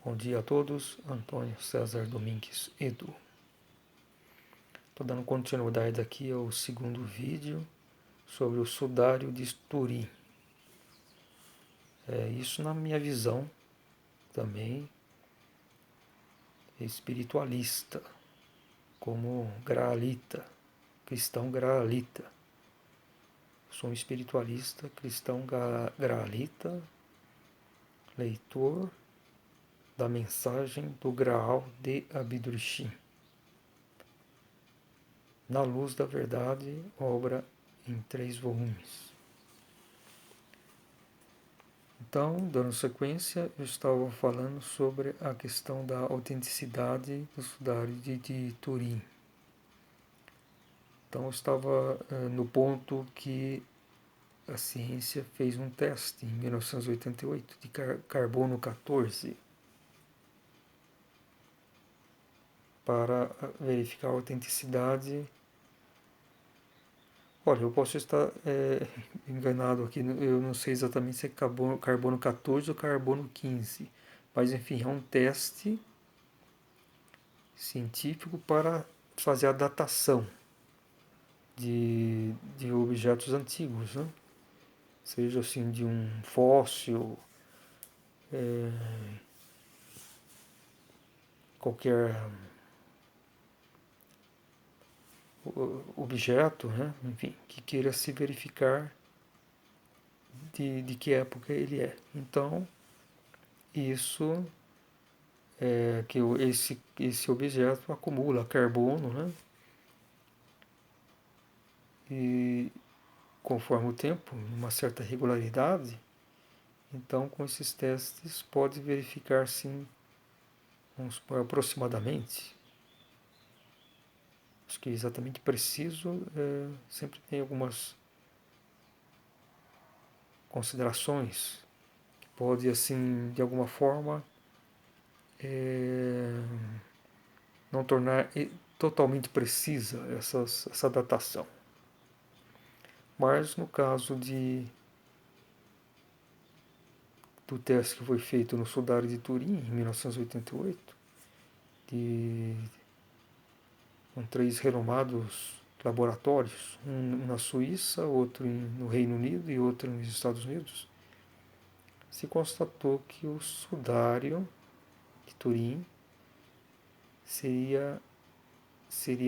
Bom dia a todos, Antônio César Domingues Edu. Estou dando continuidade aqui ao segundo vídeo sobre o sudário de Turim. Isso na minha visão também espiritualista, como graalita, cristão graalita. Sou um espiritualista, cristão graalita, leitor da mensagem do Graal de Abidurishim. Na Luz da Verdade, obra em 3 volumes. Então, dando sequência, eu estava falando sobre a questão da autenticidade do sudário de Turim. Então, eu estava no ponto que a ciência fez um teste em 1988 de carbono 14 para verificar a autenticidade. Olha, eu posso estar enganado aqui, eu não sei exatamente se é carbono 14 ou carbono 15, mas enfim, é um teste científico para fazer a datação de objetos antigos, né? Seja assim de um fóssil, qualquer objeto, né? Enfim, que queira se verificar de que época ele é. Então, isso que esse objeto acumula carbono, né? E conforme o tempo, uma certa regularidade, então com esses testes pode verificar sim, vamos supor, aproximadamente. Acho que exatamente preciso, sempre tem algumas considerações que pode assim, de alguma forma, não tornar totalmente precisa essa datação. Mas no caso do teste que foi feito no sudário de Turim, em 1988, com 3 renomados laboratórios, um na Suíça, outro no Reino Unido e outro nos Estados Unidos, se constatou que o sudário de Turim seria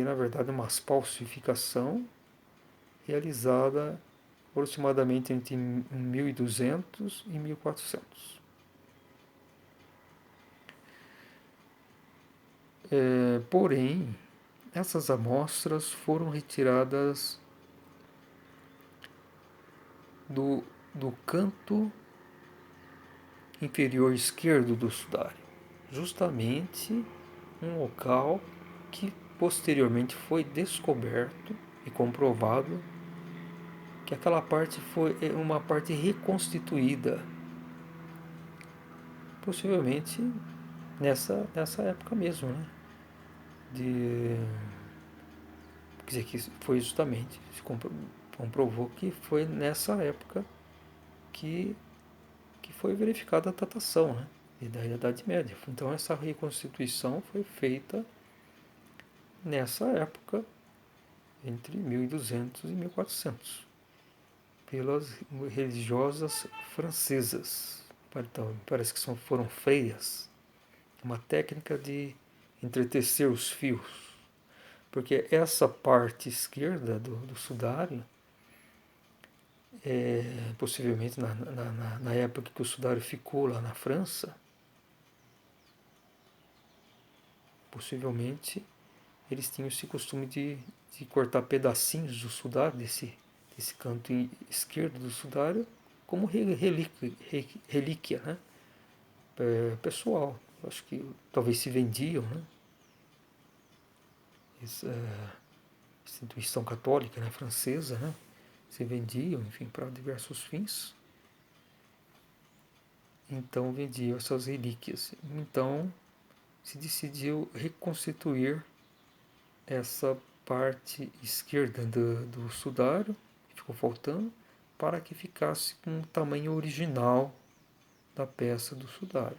na verdade uma falsificação realizada aproximadamente entre 1200 e 1400. Porém, essas amostras foram retiradas do canto inferior esquerdo do sudário, justamente um local que posteriormente foi descoberto e comprovado que aquela parte foi uma parte reconstituída, possivelmente nessa época mesmo, né? Quer dizer, que foi justamente, se comprovou que foi nessa época que foi verificada a datação, né? Da Idade Média. Então essa reconstituição foi feita nessa época, entre 1200 e 1400, pelas religiosas francesas. Então, parece que foram freiras, uma técnica de entretecer os fios, porque essa parte esquerda do sudário, possivelmente na época que o sudário ficou lá na França, possivelmente eles tinham esse costume de cortar pedacinhos do sudário, desse canto esquerdo do sudário, como relíquia, né? Pessoal. Acho que talvez se vendiam, né? Essa instituição católica, né, francesa, né? Se vendiam, enfim, para diversos fins. Então vendiam essas relíquias. Então se decidiu reconstituir essa parte esquerda do sudário, que ficou faltando, para que ficasse com o tamanho original da peça do sudário.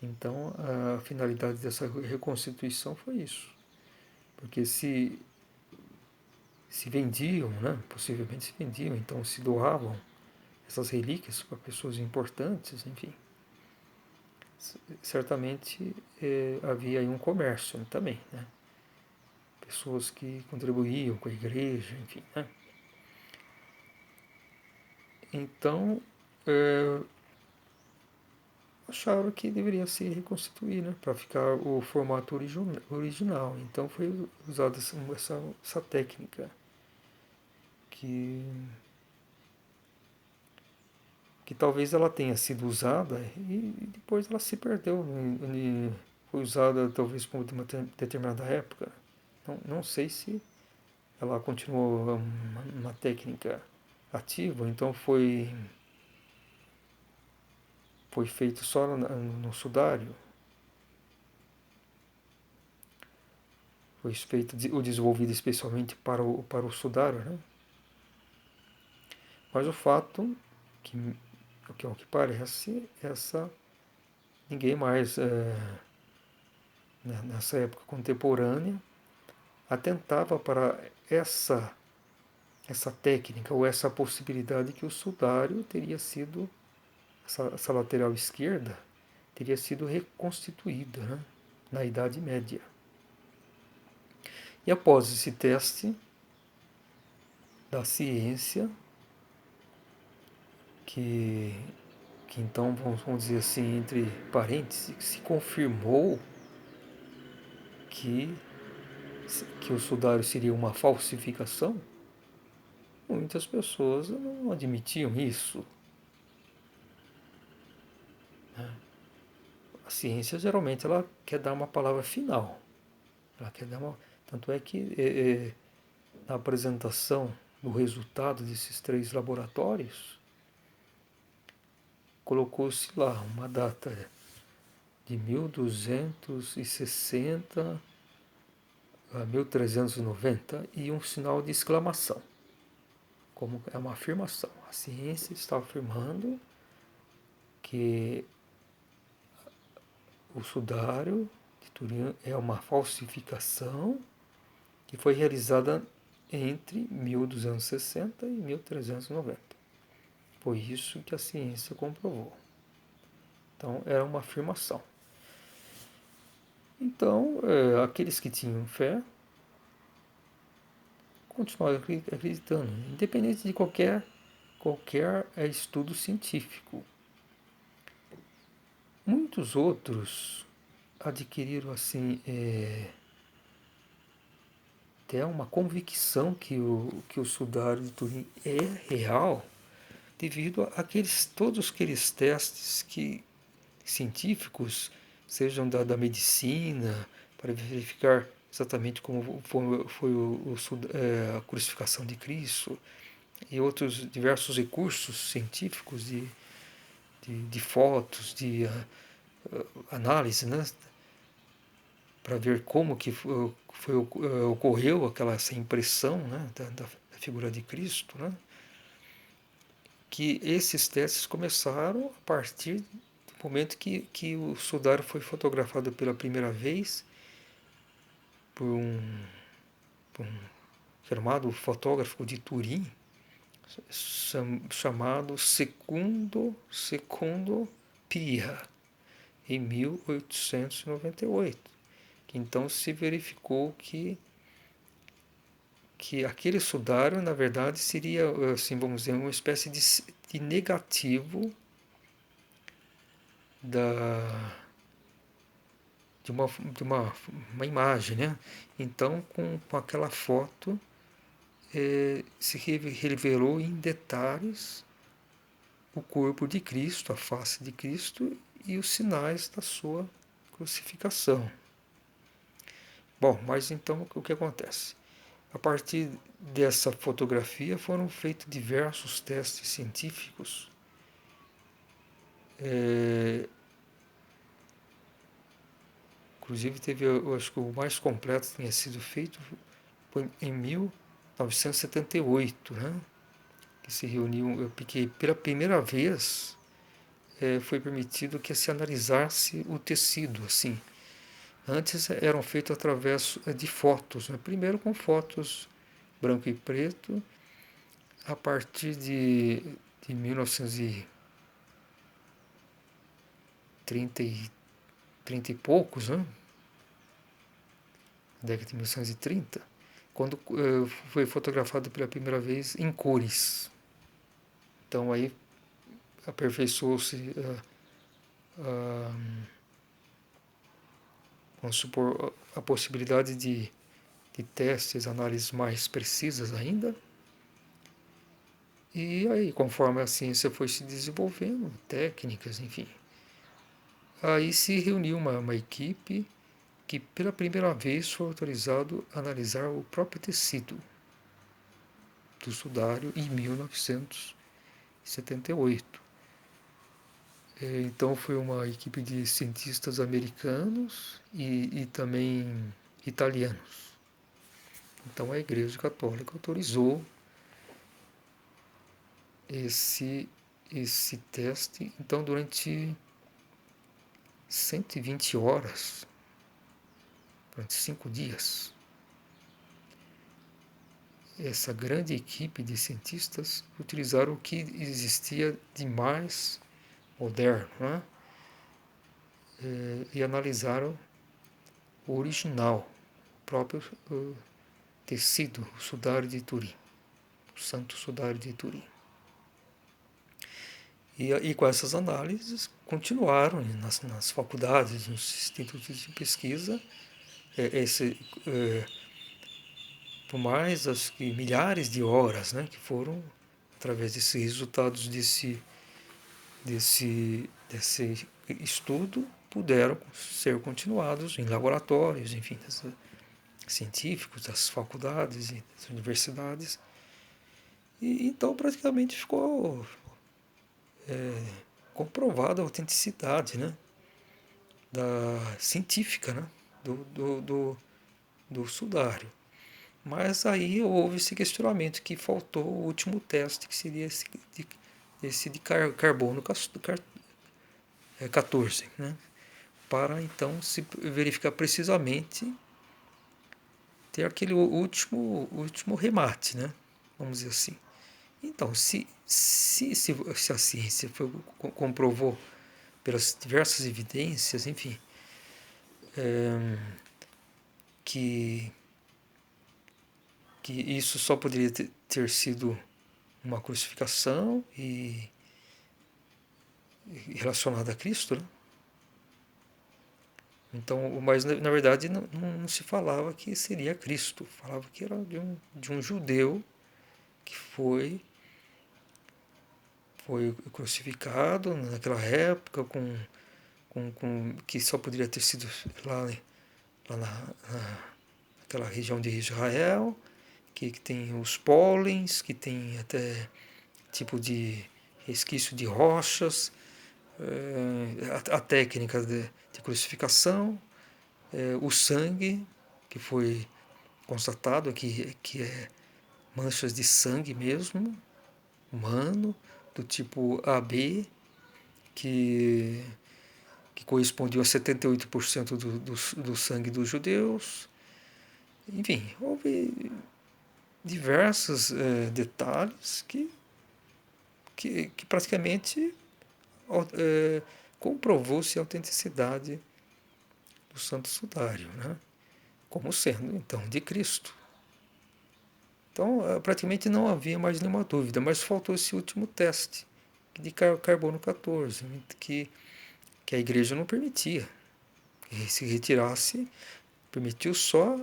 Então, a finalidade dessa reconstituição foi isso. Porque se vendiam, né? Possivelmente se vendiam, então se doavam essas relíquias para pessoas importantes, enfim. Certamente havia aí um comércio também, né? Pessoas que contribuíam com a igreja, enfim, né? Então, acharam que deveria se reconstituir, né? Para ficar o formato original. Então foi usada essa técnica que que talvez ela tenha sido usada e depois ela se perdeu, foi usada talvez por uma determinada época. Não sei se ela continuou uma técnica ativa, então foi feito só no sudário, foi feito ou desenvolvido especialmente para o sudário, né? Mas o fato que ao que parece, ninguém mais nessa época contemporânea atentava para essa técnica ou essa possibilidade que o sudário teria sido, essa lateral esquerda, teria sido reconstituída, né, na Idade Média. E após esse teste da ciência, que, que então, vamos dizer assim, entre parênteses, se confirmou que, que o sudário seria uma falsificação, muitas pessoas não admitiam isso. A ciência geralmente ela quer dar uma palavra final. Ela quer dar uma... Tanto é que na apresentação do resultado desses 3 laboratórios, colocou-se lá uma data de 1260 a 1390 e um sinal de exclamação, como é uma afirmação. A ciência está afirmando que o sudário de Turim é uma falsificação que foi realizada entre 1260 e 1390. Foi isso que a ciência comprovou. Então, era uma afirmação. Então, aqueles que tinham fé continuaram acreditando, independente de qualquer estudo científico. Muitos outros adquiriram assim até uma convicção que o sudário de Turim é real, devido todos aqueles testes científicos, sejam da medicina, para verificar exatamente como foi a crucificação de Cristo, e outros diversos recursos científicos de fotos, de análise, né, para ver como que ocorreu essa impressão, né, da figura de Cristo, né, que esses testes começaram a partir do momento que o sudário foi fotografado pela primeira vez por um chamado fotógrafo de Turim, chamado Secundo Pia, em 1898. Então se verificou que aquele sudário, na verdade, seria, assim, vamos dizer, uma espécie de negativo de uma imagem, né? Então, com aquela foto, se revelou em detalhes o corpo de Cristo, a face de Cristo e os sinais da sua crucificação. Bom, mas então o que acontece? A partir dessa fotografia foram feitos diversos testes científicos. Inclusive teve, eu acho que o mais completo tinha sido feito foi em 1978, né? Que se reuniu, eu piquei pela primeira vez foi permitido que se analisasse o tecido, assim. Antes eram feitos através de fotos, né? Primeiro com fotos branco e preto, a partir de 1930 30 e poucos, né? Década de 1930, quando foi fotografado pela primeira vez em cores. Então aí aperfeiçoou-se vamos supor, a possibilidade de testes, análises mais precisas ainda. E aí, conforme a ciência foi se desenvolvendo, técnicas, enfim, aí se reuniu uma equipe que pela primeira vez foi autorizado a analisar o próprio tecido do sudário em 1978. Então foi uma equipe de cientistas americanos e também italianos. Então a Igreja Católica autorizou esse teste. Então durante 120 horas, durante 5 dias, essa grande equipe de cientistas utilizaram o que existia de mais moderno, né? E analisaram o original, o próprio tecido, o sudário de Turim, o Santo Sudário de Turim. E com essas análises continuaram nas faculdades, nos institutos de pesquisa, por mais acho que milhares de horas, né, que foram através desses resultados desse estudo puderam ser continuados em laboratórios, enfim, científicos, das faculdades e das universidades. E então praticamente ficou comprovada a autenticidade, né, científica, né, do sudário. Mas aí houve esse questionamento que faltou o último teste, que seria esse de carbono 14, né? Para então se verificar precisamente ter aquele último remate, né? Vamos dizer assim. Então, se a ciência comprovou pelas diversas evidências, enfim, que isso só poderia ter sido uma crucificação e relacionada a Cristo, né? Então, mas na verdade não se falava que seria Cristo, falava que era de um judeu que foi crucificado naquela época, que só poderia ter sido lá naquela região de Israel, que tem os pólens, que tem até tipo de resquício de rochas, a técnica de crucificação, o sangue, que foi constatado que é manchas de sangue mesmo, humano, do tipo AB, que correspondiam a 78% do sangue dos judeus. Enfim, houve diversos detalhes que praticamente comprovou-se a autenticidade do Santo Sudário, né? Como sendo, então, de Cristo. Então, praticamente não havia mais nenhuma dúvida, mas faltou esse último teste de carbono 14, que a igreja não permitia que se retirasse, permitiu só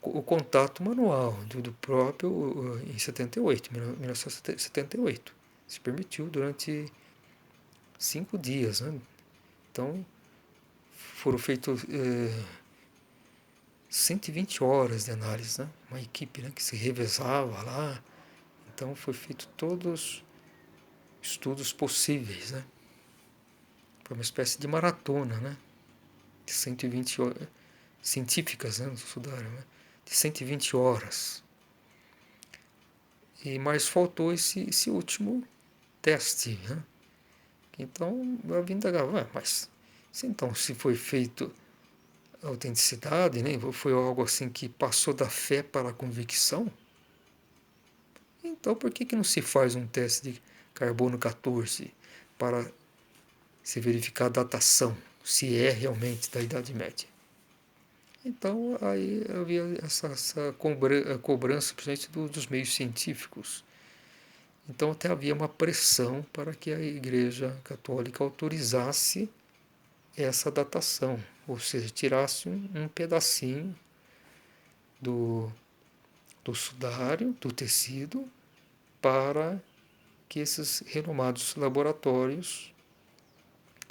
o contato manual do próprio em 78, 1978. Se permitiu durante 5 dias, né? Então, foram feitos 120 horas de análise, né? Uma equipe, né, que se revezava lá. Então, foi feito todos os estudos possíveis, né? Foi uma espécie de maratona, né? De 120 horas, científicas, né? Estudaram, né? De 120 horas. Mas faltou esse último teste, né? Então, eu vim da mas então, se foi feito a autenticidade, né, foi algo assim que passou da fé para a convicção, então por que não se faz um teste de carbono 14 para se verificar a datação, se é realmente da Idade Média? Então, aí havia essa cobrança, principalmente dos meios científicos. Então, até havia uma pressão para que a Igreja Católica autorizasse essa datação, ou seja, tirasse um pedacinho do, do sudário, do tecido, para que esses renomados laboratórios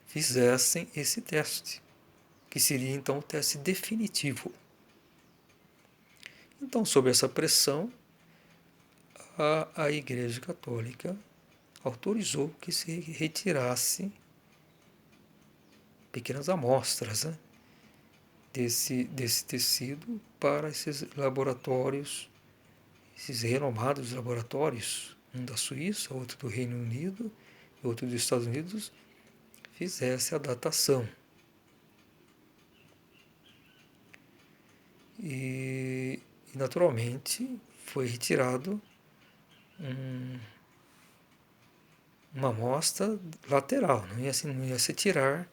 fizessem esse teste, que seria então o teste definitivo. Então, sob essa pressão, a Igreja Católica autorizou que se retirasse pequenas amostras, né, desse tecido para esses laboratórios, esses renomados laboratórios, um da Suíça, outro do Reino Unido, outro dos Estados Unidos, fizesse a datação. E naturalmente foi retirado uma amostra lateral, não ia se tirar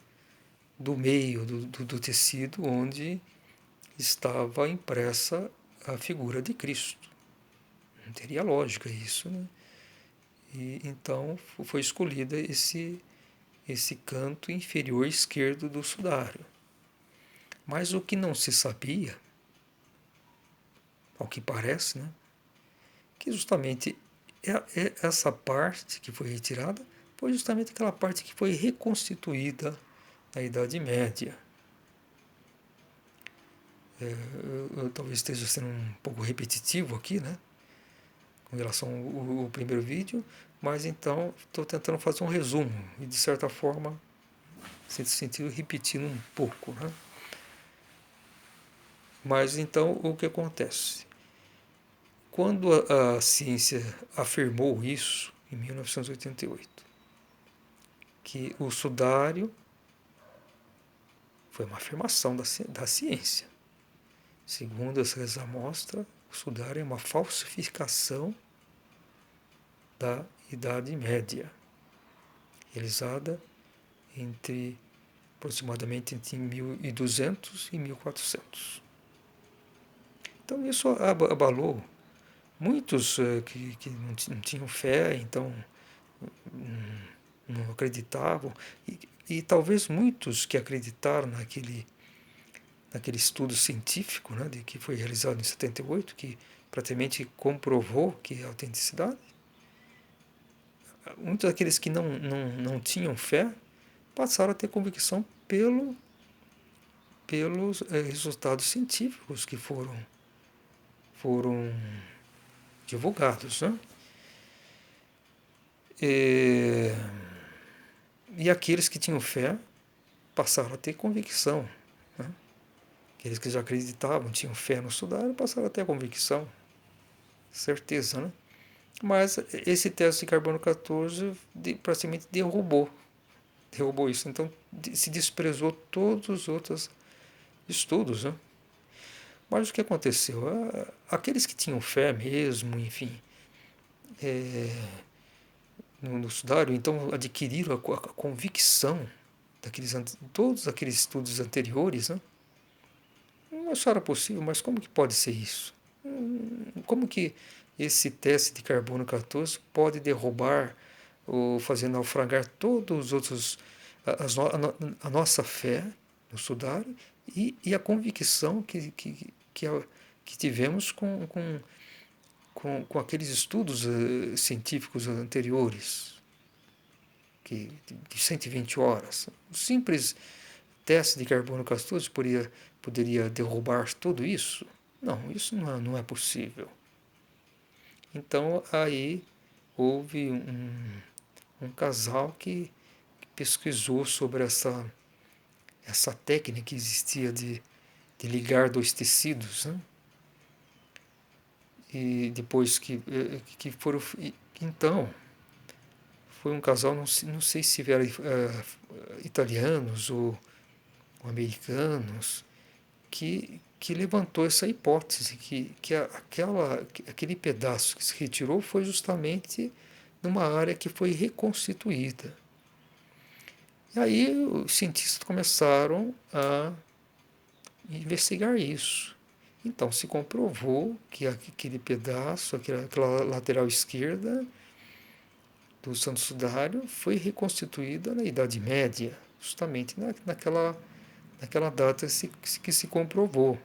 do meio do tecido onde estava impressa a figura de Cristo. Não teria lógica isso, né? E então foi escolhido esse canto inferior esquerdo do sudário. Mas o que não se sabia, ao que parece, né, que justamente essa parte que foi retirada foi justamente aquela parte que foi reconstituída na Idade Média. Eu talvez esteja sendo um pouco repetitivo aqui, né, com relação ao primeiro vídeo, mas então estou tentando fazer um resumo e, de certa forma, nesse sentido, repetindo um pouco. Né? Mas então, o que acontece? Quando a ciência afirmou isso, em 1988, que o sudário foi uma afirmação da ciência. Segundo essas amostras, o sudário é uma falsificação da Idade Média, realizada entre aproximadamente entre 1200 e 1400. Então isso abalou muitos que não tinham fé, então não acreditavam, e talvez muitos que acreditaram naquele estudo científico, né, que foi realizado em 78, que praticamente comprovou que a autenticidade, muitos daqueles que não tinham fé passaram a ter convicção pelos resultados científicos que foram divulgados. Né? E aqueles que tinham fé passaram a ter convicção. Né? Aqueles que já acreditavam, tinham fé no sudário, passaram a ter convicção, certeza. Né? Mas esse teste de carbono 14 praticamente derrubou isso. Então se desprezou todos os outros estudos. Né? Mas o que aconteceu? Aqueles que tinham fé mesmo, enfim, no sudário, então adquiriram a convicção todos aqueles estudos anteriores. Né? Não acharam possível, mas como que pode ser isso? Como que esse teste de carbono 14 pode derrubar ou fazer naufragar todos os outros, a nossa fé no sudário e a convicção que tivemos com aqueles estudos científicos anteriores, de 120 horas. O simples teste de carbono 14 poderia derrubar tudo isso? Não, isso não é possível. Então aí houve um casal que pesquisou sobre essa técnica que existia de ligar dois tecidos. Né? E depois que foram. Então, foi um casal, não sei se eram italianos ou americanos, que levantou essa hipótese, aquele pedaço que se retirou foi justamente numa área que foi reconstituída. E aí os cientistas começaram a investigar isso. Então se comprovou que aquele pedaço, aquela lateral esquerda do Santo Sudário foi reconstituída na Idade Média, justamente naquela data que se comprovou,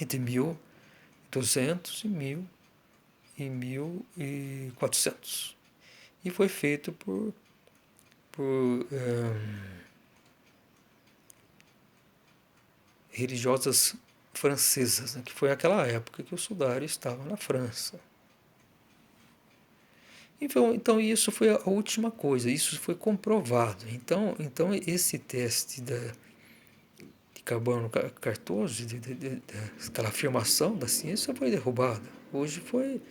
entre 1200 e 1400. E foi feito por religiosas francesas, né, que foi aquela época que o Sudário estava na França. Então isso foi a última coisa, isso foi comprovado. Então esse teste de carbono 14, aquela afirmação da ciência foi derrubada. Hoje foi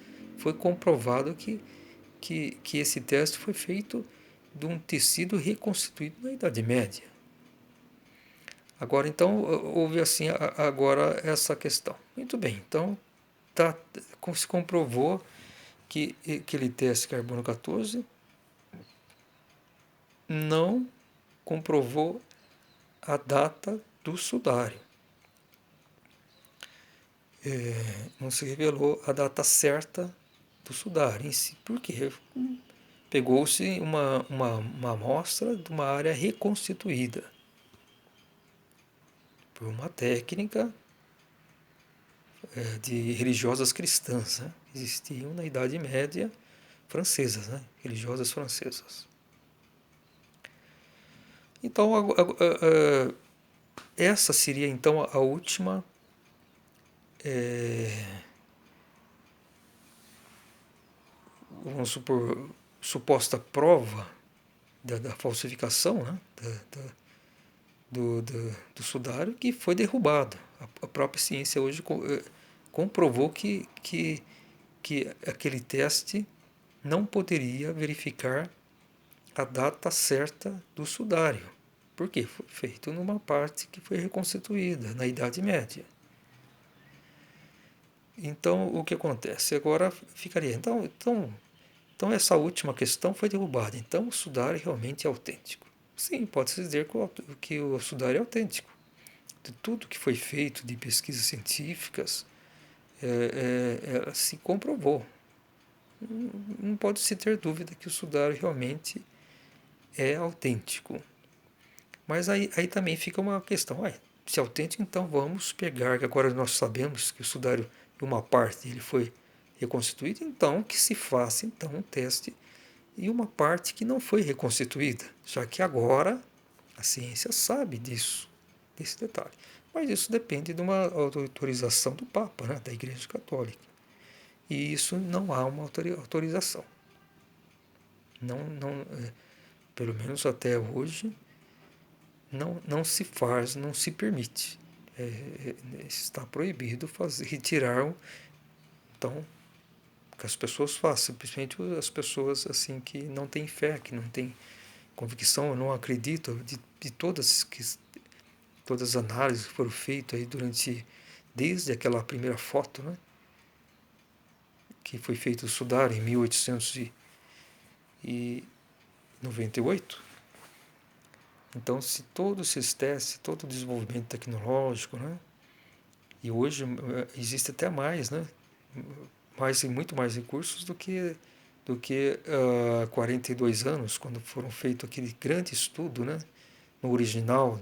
comprovado que esse teste foi feito de um tecido reconstituído na Idade Média. Agora, então, houve assim agora essa questão. Muito bem, então se comprovou que aquele teste carbono 14 não comprovou a data do sudário. Não se revelou a data certa do sudário em si. Por quê? Pegou-se uma amostra de uma área reconstituída por uma técnica de religiosas cristãs, né? Existiam na Idade Média francesas, né? Religiosas francesas. Então, essa seria então a última vamos supor, suposta prova da falsificação, né? do sudário, que foi derrubado. A própria ciência hoje comprovou que aquele teste não poderia verificar a data certa do sudário. Por quê? Foi feito numa parte que foi reconstituída na Idade Média. Então, o que acontece? Agora ficaria. Então essa última questão foi derrubada. Então, o sudário realmente é autêntico. Sim, pode-se dizer que o sudário é autêntico. De tudo que foi feito de pesquisas científicas, se comprovou. Não pode-se ter dúvida que o sudário realmente é autêntico. Mas aí também fica uma questão. Se é autêntico, então vamos pegar, que agora nós sabemos que o sudário, uma parte, ele foi reconstituído, então que se faça então um teste e uma parte que não foi reconstituída, já que agora a ciência sabe desse detalhe. Mas isso depende de uma autorização do Papa, né, da Igreja Católica. E isso não há uma autorização. Pelo menos até hoje, não se faz, não se permite. Está proibido retirar, então, que as pessoas façam, principalmente as pessoas assim que não têm fé, que não têm convicção, não acreditam de todas as análises que foram feitas aí desde aquela primeira foto, né, que foi feito no sudário em 1898. Então, se todos esses testes, todo o desenvolvimento tecnológico, né, e hoje existe até mais, né, muito mais recursos do que 42 anos, quando foram feito aquele grande estudo, né, no original,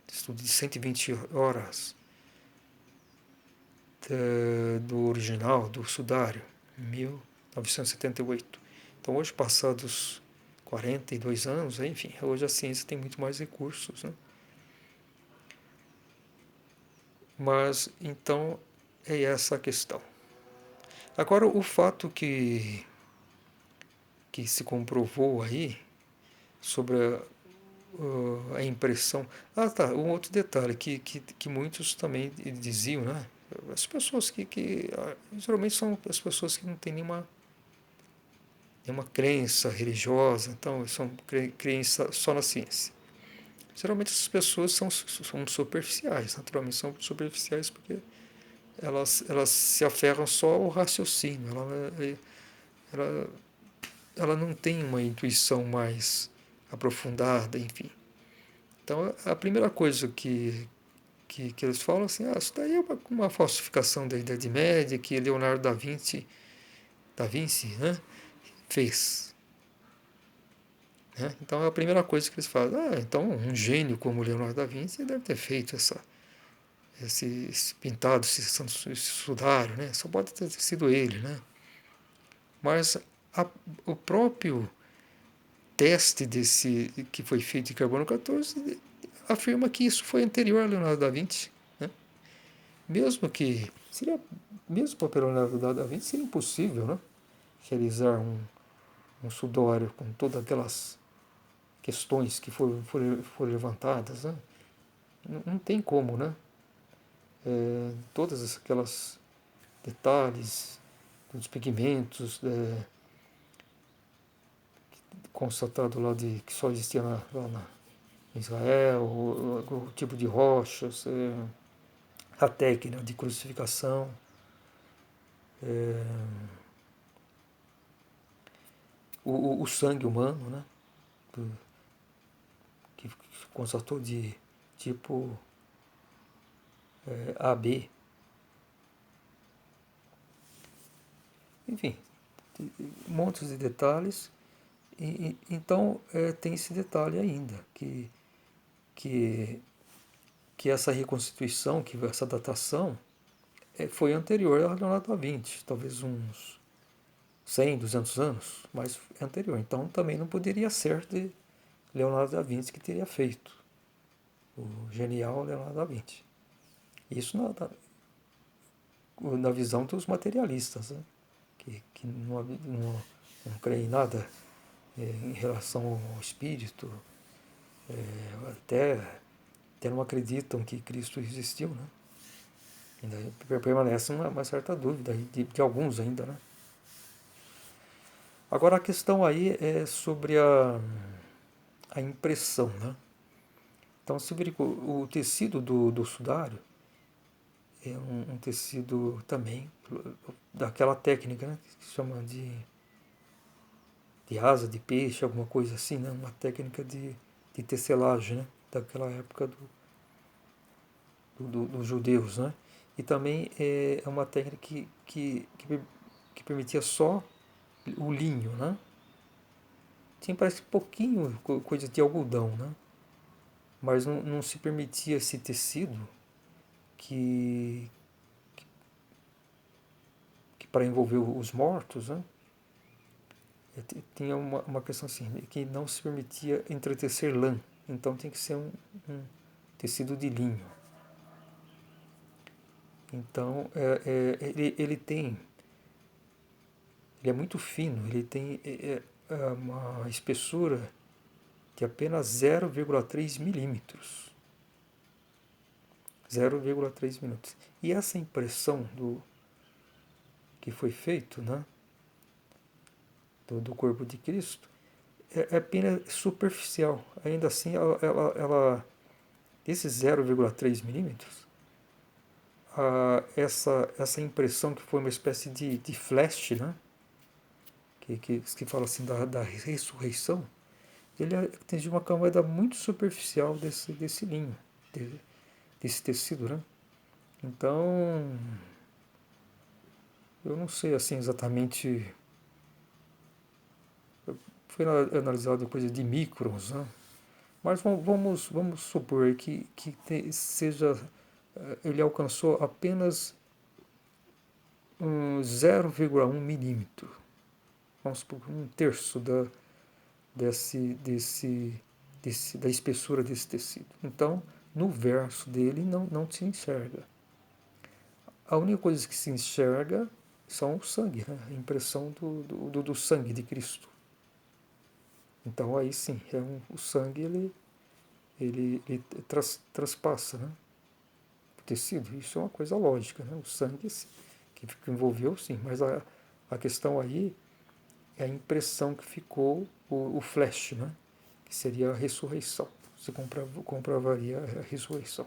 estudo de 120 horas do original, do sudário, em 1978. Então, hoje, passados 42 anos, enfim, hoje a ciência tem muito mais recursos, né? Mas, então, é essa a questão. Agora, o fato que se comprovou aí sobre a impressão. Tá, um outro detalhe que muitos também diziam, né? As pessoas geralmente são as pessoas que não têm nenhuma nenhuma crença religiosa, então creem só na ciência. Geralmente essas pessoas são superficiais, naturalmente são superficiais porque elas se aferram só ao raciocínio, ela, ela não tem uma intuição mais aprofundada, enfim. Então a primeira coisa que eles falam assim, isso daí é uma falsificação da Idade Média que Leonardo da Vinci, né, fez. Né? Então a primeira coisa que eles falam, então um gênio como Leonardo da Vinci deve ter feito esse pintado, esse sudário, né? Só pode ter sido ele, né? Mas o próprio teste que foi feito em carbono 14 afirma que isso foi anterior a Leonardo da Vinci, né? Mesmo que mesmo para Leonardo da Vinci seria impossível, né? Realizar um sudário com todas aquelas questões que foram levantadas, né? Não tem como, né? Todas aquelas detalhes dos pigmentos constatado lá que só existia lá na Israel, o tipo de rochas, a técnica de crucificação, o sangue humano, né? Que constatou de tipo AB. Enfim, montes de detalhes. Então tem esse detalhe ainda, que, que essa reconstituição, que essa datação foi anterior a Leonardo da Vinci, talvez uns 100, 200 anos, mas é anterior. Então também não poderia ser de Leonardo da Vinci que teria feito, o genial Leonardo da Vinci. Isso na visão dos materialistas, né? que não creem em nada em relação ao espírito, até não acreditam que Cristo existiu, né? Ainda permanece uma certa dúvida de alguns ainda, né? Agora a questão aí é sobre a impressão, né? Então se verifica, o tecido do sudário é um tecido também daquela técnica, né, que se chama de asa de peixe, alguma coisa assim, né? Uma técnica de tecelagem, né? Daquela época dos judeus, né? E também é uma técnica que permitia só o linho, né? Tinha parece pouquinho coisa de algodão, né? Mas não se permitia esse tecido que, que para envolver os mortos, né? Tinha uma questão assim, que não se permitia entretecer lã, então tem que ser um tecido de linho. Então ele é muito fino, ele tem uma espessura de apenas 0,3 milímetros. 0,3 minutos. E essa impressão que foi feito, né, do corpo de Cristo é apenas superficial. Ainda assim, esses 0,3 milímetros, essa impressão que foi uma espécie de flash, né, que fala assim da ressurreição, ele atingiu uma camada muito superficial desse linho, desse tecido, né? Então, eu não sei assim exatamente, foi analisado coisa de microns, né? Mas vamos supor que seja, ele alcançou apenas 0,1 milímetro, vamos supor, um terço da espessura desse tecido. Então, no verso dele não se enxerga. A única coisa que se enxerga são o sangue, né? A impressão do sangue de Cristo. Então aí sim, o sangue ele traspassa, né, o tecido. Isso é uma coisa lógica, né? O sangue sim, que envolveu sim, mas a questão aí é a impressão que ficou, o flash, né? Que seria a ressurreição. Você comprovaria a ressurreição.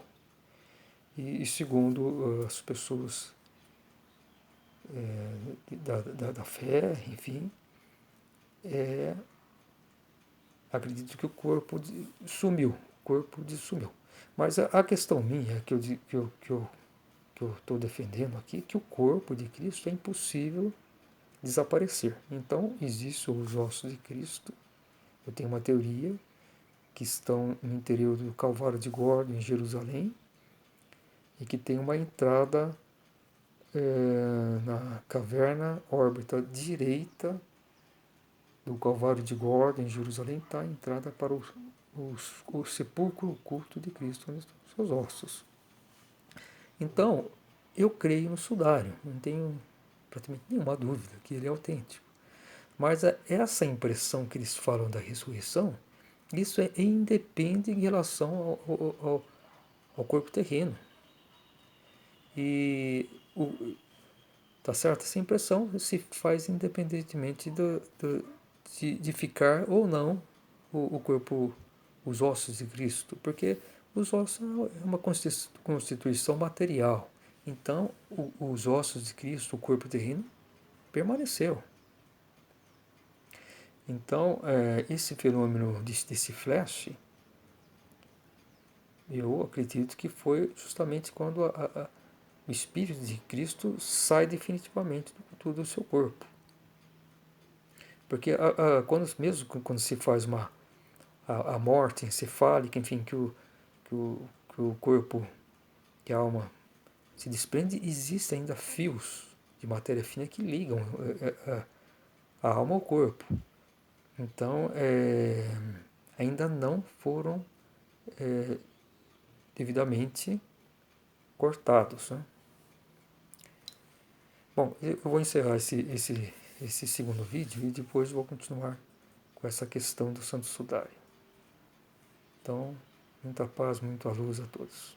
E segundo as pessoas da fé, enfim, acredito que o corpo sumiu, o corpo sumiu. Mas a questão minha, que eu estou defendendo aqui, que o corpo de Cristo é impossível desaparecer. Então, existem os ossos de Cristo. Eu tenho uma teoria que estão no interior do Calvário de Gordon, em Jerusalém, e que tem uma entrada na caverna órbita direita do Calvário de Gordon, em Jerusalém, está a entrada para o sepulcro oculto de Cristo, onde estão os seus ossos. Então, eu creio no sudário, não tenho praticamente nenhuma dúvida que ele é autêntico. Mas essa impressão que eles falam da ressurreição, isso independe em relação ao corpo terreno. E tá certo? Essa impressão se faz independentemente de ficar ou não o corpo, os ossos de Cristo, porque os ossos é uma constituição material. Então, os ossos de Cristo, o corpo terreno, permaneceu. Então, esse fenômeno desse flash, eu acredito que foi justamente quando o Espírito de Cristo sai definitivamente do seu corpo. Porque mesmo quando se faz a morte encefálica, enfim, que o corpo, que a alma se desprende, existem ainda fios de matéria fina que ligam a alma ao corpo. Então, ainda não foram devidamente cortados, né? Bom, eu vou encerrar esse segundo vídeo e depois vou continuar com essa questão do Santo Sudário. Então, muita paz, muita luz a todos.